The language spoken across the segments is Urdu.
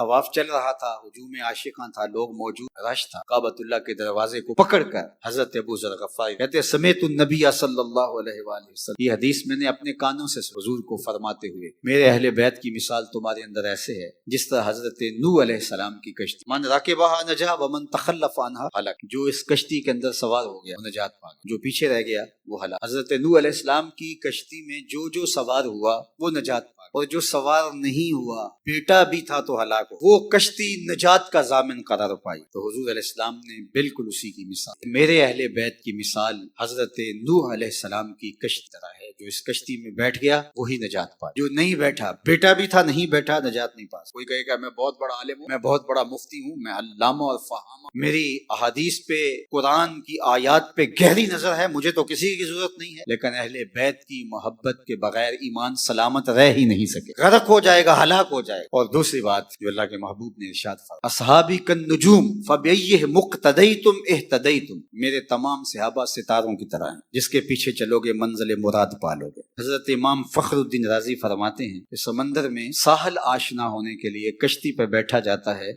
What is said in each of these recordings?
طواف چل رہا تھا، ہجوم عاشقاں تھا، لوگ موجود، رش تھا، کعبۃ اللہ کے دروازے کو پکڑ کر حضرت ابو ذر غفاری کہتے سمیت النبی صلی اللہ علیہ وآلہ وسلم، یہ حدیث میں نے اپنے کانوں سے حضور کو فرماتے ہوئے، میرے اہل بیت کی مثال تمہارے اندر ایسے ہے جس طرح حضرت نوح علیہ السلام کی کشتی، من راکبہا نجا ومن تخلف عنہا ہلک، جو اس کشتی کے اندر سوار ہو گیا وہ نجات پا گیا، جو پیچھے رہ گیا وہ ہلاک۔ حضرت نوح علیہ السلام کی کشتی میں جو سوار ہوا وہ نجات پا گیا، اور جو سوار نہیں ہوا، بیٹا بھی تھا تو ہلاک ہو، وہ کشتی نجات کا ضامن قرار پائی۔ تو حضور علیہ السلام نے بالکل اسی کی مثال، میرے اہل بیت کی مثال حضرت نوح علیہ السلام کی کشتی طرح ہے، جو اس کشتی میں بیٹھ گیا وہی نجات پا، جو نہیں بیٹھا، بیٹا بھی تھا نہیں بیٹھا، نجات نہیں پا۔ کوئی کہے گا میں بہت بڑا عالم ہوں، میں بہت بڑا مفتی ہوں، میں علامہ اور فہامہ، میری احادیث پہ، قرآن کی آیات پہ گہری نظر ہے، مجھے تو کسی کی ضرورت نہیں ہے، لیکن اہل بیت کی محبت کے بغیر ایمان سلامت رہ ہی نہیں سکے، غرق ہو جائے گا، ہلاک ہو جائے گا۔ اور دوسری بات جو اللہ کے محبوب نے ارشاد فرمایا، اصحابی کالنجوم فبأیہم اقتدیتم اہتدیتم، میرے تمام صحابہ ستاروں کی طرح ہیں، جس کے پیچھے چلو گے منزل مراد پالو گے۔ حضرت امام فخر الدین رازی فرماتے ہیں کہ سمندر میں ساحل آشنا ہونے کے لیے کشتی پہ بیٹھا جاتا ہے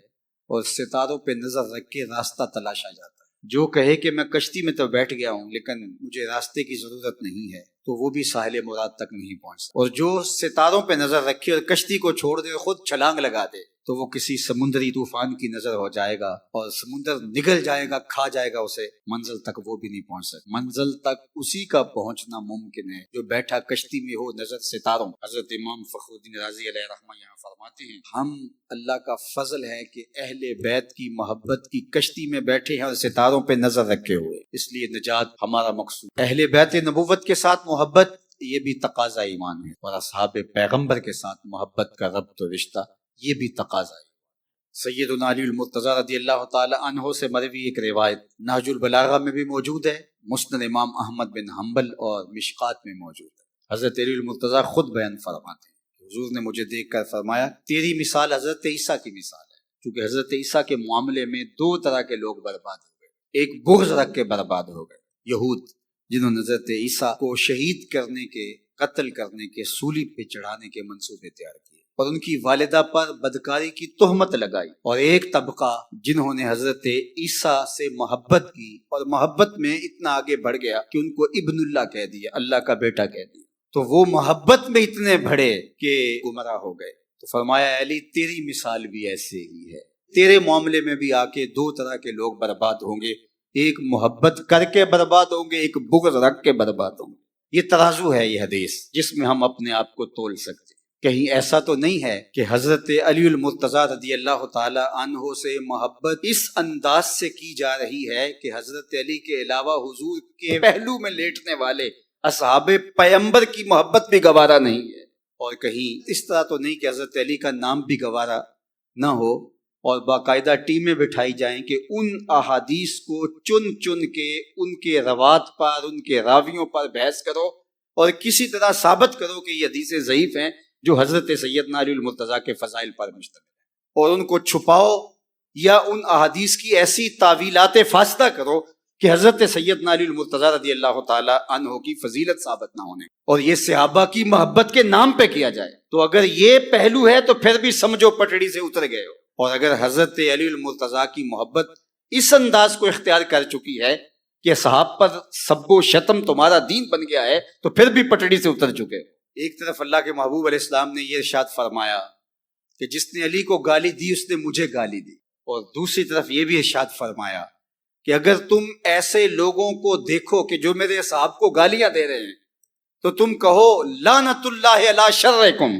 اور ستاروں پہ نظر رکھ کے راستہ تلاشا جاتا ہے۔ جو کہے کہ میں کشتی میں تو بیٹھ گیا ہوں لیکن مجھے راستے کی ضرورت نہیں ہے، تو وہ بھی ساحل مراد تک نہیں پہنچ سکتا، اور جو ستاروں پہ نظر رکھے اور کشتی کو چھوڑ دے، خود چھلانگ لگا دے، تو وہ کسی سمندری طوفان کی نظر ہو جائے گا اور سمندر نگل جائے گا، کھا جائے گا اسے، منزل تک وہ بھی نہیں پہنچ سکتا۔ منزل تک اسی کا پہنچنا ممکن ہے جو بیٹھا کشتی میں ہو نظر ستاروں۔ حضرت امام فخر الدین رازی علیہ رحمہ یہاں فرماتے ہیں، ہم اللہ کا فضل ہے کہ اہل بیت کی محبت کی کشتی میں بیٹھے ہیں اور ستاروں پہ نظر رکھے ہوئے، اس لیے نجات ہمارا مقصود۔ اہل بیت نبوت کے ساتھ محبت یہ بھی تقاضا ایمان ہے، اور اصحاب پیغمبر کے ساتھ محبت کا ربط و رشتہ یہ بھی تقاضا ہے۔ سیدنا علی المرتضی رضی اللہ تعالی عنہ سے مروی ایک روایت نہج البلاغہ میں بھی موجود ہے، مسند امام احمد بن حنبل اور مشکات میں موجود ہے۔ حضرت علی المرتضی خود بیان فرماتے ہیں، حضور نے مجھے دیکھ کر فرمایا تیری مثال حضرت عیسیٰ کی مثال ہے، کیونکہ حضرت عیسیٰ کے معاملے میں دو طرح کے لوگ برباد ہو گئے، ایک بغض رکھ کے برباد ہو گئے، یہود جنہوں نے حضرت عیسیٰ کو شہید کرنے کے، قتل کرنے کے، صلیب پہ چڑھانے کے منصوبے تیار کیے اور ان کی والدہ پر بدکاری کی تہمت لگائی، اور ایک طبقہ جنہوں نے حضرت عیسیٰ سے محبت کی اور محبت میں اتنا آگے بڑھ گیا کہ ان کو ابن اللہ کہہ دیا، اللہ کا بیٹا کہہ دیا، تو وہ محبت میں اتنے بڑھے کہ گمراہ ہو گئے۔ تو فرمایا علی تیری مثال بھی ایسے ہی ہے، تیرے معاملے میں بھی آ کے دو طرح کے لوگ برباد ہوں گے، ایک محبت کر کے برباد ہوں گے، ایک بغض رکھ کے برباد ہوں گے۔ یہ ترازو ہے، یہ حدیث جس میں ہم اپنے آپ کو تول سکتے۔ کہیں ایسا تو نہیں ہے کہ حضرت علی المرتضی رضی اللہ تعالی عنہ سے محبت اس انداز سے کی جا رہی ہے کہ حضرت علی کے علاوہ حضور کے پہلو میں لیٹنے والے اصحاب پیغمبر کی محبت بھی گوارا نہیں ہے، اور کہیں اس طرح تو نہیں کہ حضرت علی کا نام بھی گوارا نہ ہو، اور باقاعدہ ٹیمیں بٹھائی جائیں کہ ان احادیث کو چن چن کے ان کے روات پر، ان کے راویوں پر بحث کرو اور کسی طرح ثابت کرو کہ یہ حدیثیں ضعیف ہیں جو حضرت سیدنا علی المرتضیٰ کے فضائل پر مشتمل ہے، اور ان کو چھپاؤ یا ان احادیث کی ایسی تعویلات فاسدہ کرو کہ حضرت سیدنا علی المرتضیٰ رضی اللہ تعالی عنہ کی فضیلت ثابت نہ ہونے، اور یہ صحابہ کی محبت کے نام پہ کیا جائے۔ تو اگر یہ پہلو ہے تو پھر بھی سمجھو پٹڑی سے اتر گئے ہو، اور اگر حضرت علی المرتضیٰ کی محبت اس انداز کو اختیار کر چکی ہے کہ صحاب پر سب و شتم تمہارا دین بن گیا ہے، تو پھر بھی پٹڑی سے اتر چکے ہو۔ ایک طرف اللہ کے محبوب علیہ السلام نے یہ ارشاد فرمایا کہ جس نے علی کو گالی دی اس نے مجھے گالی دی، اور دوسری طرف یہ بھی ارشاد فرمایا کہ اگر تم ایسے لوگوں کو دیکھو کہ جو میرے صحاب کو گالیاں دے رہے ہیں تو تم کہو لعنت اللہ علی شرکم،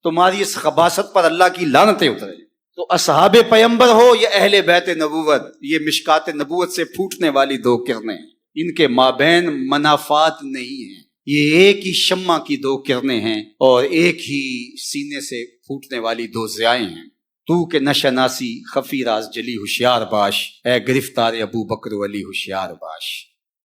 تمہاری اس خباثت پر اللہ کی لعنتیں اتریں۔ تو اصحاب پیغمبر ہو یا اہل بیت نبوت، یہ مشکات نبوت سے پھوٹنے والی دو کرنیں، ان کے مابین منافات نہیں ہیں، یہ ایک ہی شمع کی دو کرنیں ہیں اور ایک ہی سینے سے پھوٹنے والی دو ضیائیں ہیں۔ تو کہ نشناسی خفی راز جلی ہوشیار باش، اے گرفتار ابو بکر و علی ہوشیار باش۔